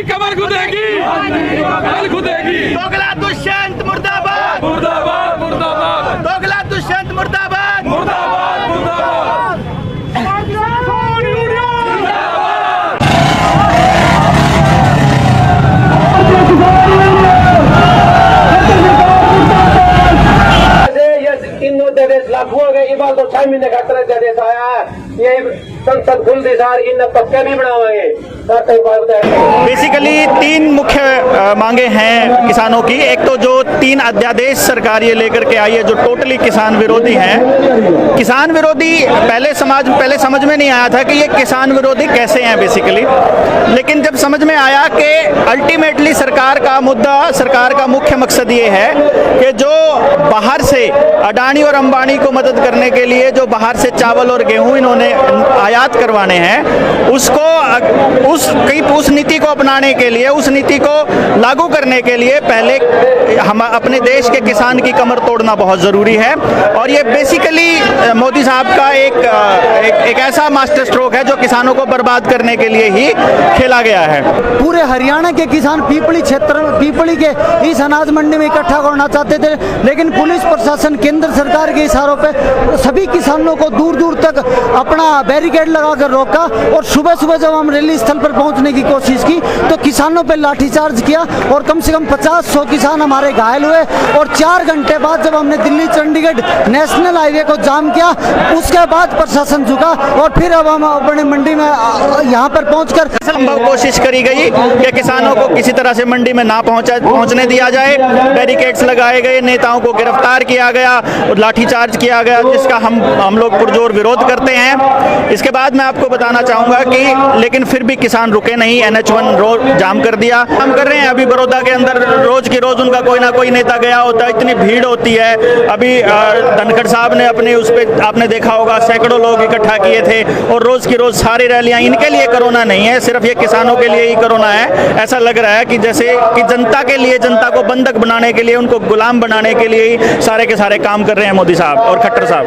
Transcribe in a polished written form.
कमर खुदेगी। दोगला दुष्यंत मुर्दाबाद मुर्दाबाद मुर्दाबाद। दोगला दुष्यंत मुर्दाबाद मुर्दाबाद मुर्दाबाद। लागू हो गए इबाल तो 6 महीने का तरह देश आया है। ये संसद खुल दी सार इन पक्के भी बनावाएंगे। बेसिकली 3 मुख्य मांगे हैं किसानों की। एक तो जो 3 अध्यादेश सरकार ये लेकर के आई है जो टोटली किसान विरोधी हैं। किसान विरोधी पहले समझ में नहीं आया था कि ये किसान विरोधी कैसे हैं बेसिकली, लेकिन जब समझ में आया कि अल्टीमेटली सरकार का मुद्दा, सरकार का मुख्य मकसद ये है कि जो बाहर से अडानी और अंबानी को मदद करने के लिए जो बाहर से चावल और गेहूं इन्होंने आयात करवाने हैं, उस नीति को अपनाने के लिए, उस नीति को लागू करने के लिए पहले हम अपने देश के किसान की कमर तोड़ना बहुत ज़रूरी है। और ये बेसिकली मोदी साहब का एक ऐसा मास्टर स्ट्रोक है जो किसानों को बर्बाद करने के लिए ही खेला गया है। पूरे हरियाणा के किसान पीपली के इस अनाज मंडी में इकट्ठा करना चाहते थे, लेकिन पुलिस प्रशासन केंद्र सरकार के इशारों पे सभी किसानों को दूर दूर तक अपना बैरिकेड लगाकर रोका। और सुबह सुबह जब हम रैली स्थल पर पहुंचने की कोशिश की तो किसानों पर लाठीचार्ज किया और कम से कम 50-100 किसान हमारे घायल हुए। और 4 घंटे बाद जब हमने दिल्ली चंडीगढ़ नेशनल हाईवे को जाम किया, उसके बाद प्रशासन झुका और फिर अब हम अपने मंडी में यहाँ पर पहुंचकर संभव कोशिश करी गई कि किसानों को किसी तरह से मंडी में ना पहुंचने दिया जाए। बैरिकेड्स लगाए गए, नेताओं को गिरफ्तार किया गया और लाठीचार्ज किया गया, जिसका हम लोग पुरजोर विरोध करते हैं। इसके बाद मैं आपको बताना चाहूंगा कि लेकिन फिर भी किसान रुके नहीं, NH1 रोड जाम कर दिया। हम कर रहे हैं अभी बड़ौदा के अंदर रोज की रोज उनका कोई ना कोई नेता गया होता है, इतनी भीड़ होती है। अभी धनखड़ साहब ने अपने उस पर आपने देखा होगा सैकड़ों लोग इकट्ठा किए थे और रोज की रोज सारी रैलियां। इनके लिए कोरोना नहीं है, सिर्फ ये किसानों के लिए ही कोरोना है। ऐसा लग रहा है कि जैसे कि जनता के लिए, जनता को बंधक बनाने के लिए, उनको गुलाम बनाने के लिए ही सारे के सारे काम कर रहे हैं मोदी साहब और खट्टर साहब।